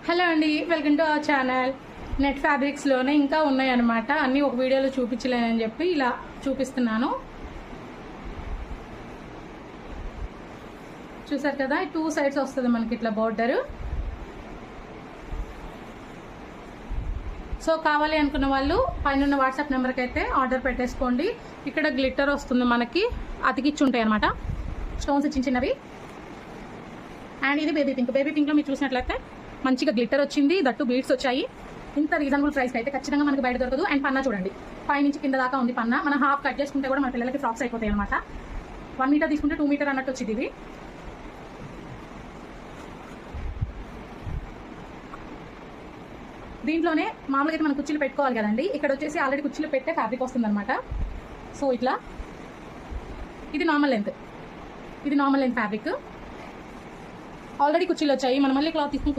Hello అండి, welcome to our channel. Net ఫ్యాబ్రిక్స్లోనే ఇంకా ఉన్నాయన్నమాట. అన్నీ ఒక వీడియోలో చూపించలేనని చెప్పి ఇలా చూపిస్తున్నాను. చూసారు కదా, 2 సైడ్స్ వస్తుంది మనకి ఇట్లా బోర్డరు. సో కావాలి అనుకున్న వాళ్ళు పైన వాట్సాప్ నెంబర్కి అయితే ఆర్డర్ పెట్టేసుకోండి. ఇక్కడ గ్లిట్టర్ వస్తుంది మనకి, అతికిచ్చి ఉంటాయి అనమాట, స్టోన్స్ చిన్నవి. అండ్ ఇది బేబీ పింక్. బేబీ పింక్లో మీరు చూసినట్లయితే మంచిగా గ్లిట్టర్ వచ్చింది, దట్టు బీడ్స్ వచ్చాయి. ఇంత రీజనబుల్ ప్రైస్కి అయితే ఖచ్చితంగా మనకి బయట దొరకదు. అండ్ పన్నా చూడండి, పై నుంచి కింద దాకా ఉంది పన్నా. మనం హాఫ్ కట్ చేసుకుంటే కూడా మన పిల్లలకి ఫ్రాక్స్ అయిపోతాయి అనమాట. 1 మీటర్ తీసుకుంటే 2 మీటర్ అన్నట్టు వచ్చింది ఇది. దీంట్లోనే మామూలుగా అయితే మనం కుర్చీలు పెట్టుకోవాలి కదండి, ఇక్కడ వచ్చేసి ఆల్రెడీ కుర్చీలు పెట్టే ఫ్యాబ్రిక్ వస్తుంది అనమాట. సో ఇట్లా ఇది నార్మల్ లెంత్ ఫ్యాబ్రిక్. ఆల్రెడీ కుర్చీలు వచ్చాయి, మనం మళ్ళీ క్లాత్ తీసుకుని